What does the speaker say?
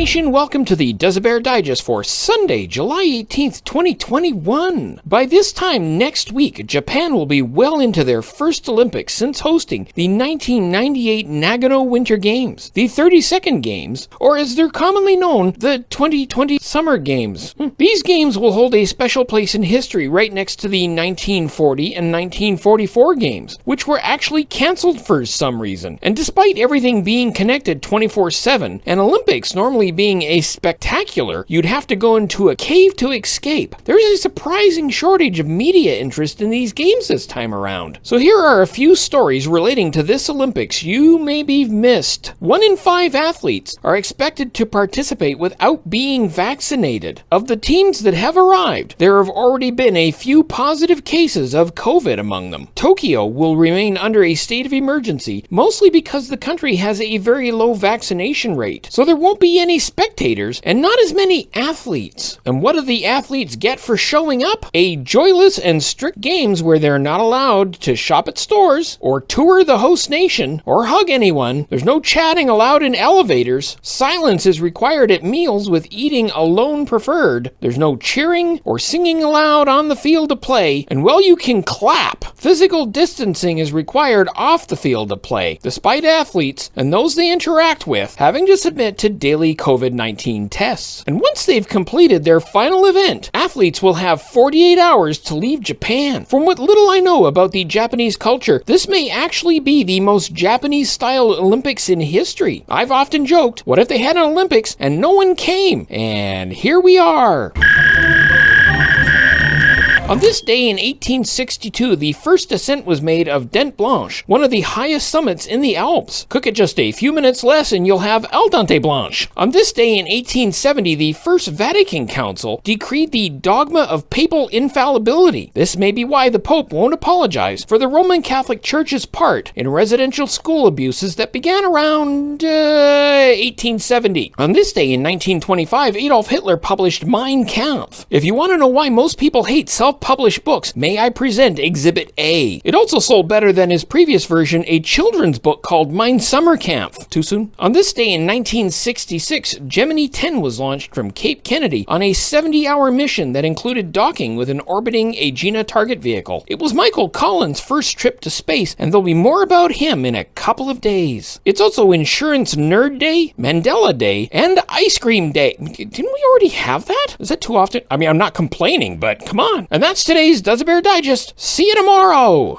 Nation, welcome to the Duza Bear Digest for Sunday, July 18th, 2021. By this time next week, Japan will be well into their first Olympics since hosting the 1998 Nagano Winter Games, the 32nd Games, or as they're commonly known, the 2020 Summer Games. These games will hold a special place in history right next to the 1940 and 1944 Games, which were actually cancelled for some reason. And despite everything being connected 24/7, and Olympics normally being a spectacular, you'd have to go into a cave to escape. There's a surprising shortage of media interest in these games this time around. So here are a few stories relating to this Olympics you maybe missed. 1 in 5 athletes are expected to participate without being vaccinated. Of the teams that have arrived, there have already been a few positive cases of COVID among them. Tokyo will remain under a state of emergency, mostly because the country has a very low vaccination rate. So there won't be any spectators and not as many athletes. And what do the athletes get for showing up? A joyless and strict games where they're not allowed to shop at stores or tour the host nation or hug anyone. There's no chatting allowed in elevators. Silence is required at meals with eating alone preferred. There's no cheering or singing allowed on the field of play. And while you can clap, physical distancing is required off the field of play, despite athletes and those they interact with having to submit to daily COVID-19 tests. And once they've completed their final event, athletes will have 48 hours to leave Japan. From what little I know about the Japanese culture, this may actually be the most Japanese-style Olympics in history. I've often joked, what if they had an Olympics and no one came? And here we are. On this day in 1862, the first ascent was made of Dent Blanche, one of the highest summits in the Alps. Cook it just a few minutes less and you'll have al dente blanche. On this day in 1870, the First Vatican Council decreed the dogma of papal infallibility. This may be why the Pope won't apologize for the Roman Catholic Church's part in residential school abuses that began around 1870. On this day in 1925, Adolf Hitler published Mein Kampf. If you want to know why most people hate self-published books, may I present Exhibit A. It also sold better than his previous version, a children's book called Mein Sommerkampf. Too soon? On this day in 1966, Gemini 10 was launched from Cape Kennedy on a 70-hour mission that included docking with an orbiting Agena target vehicle. It was Michael Collins' first trip to space, and there'll be more about him in a couple of days. It's also Insurance Nerd Day, Mandela Day, and Ice Cream Day. Didn't we already have that? Is that too often? I mean, I'm not complaining, but come on. And that's today's Duza Bear Digest. See you tomorrow!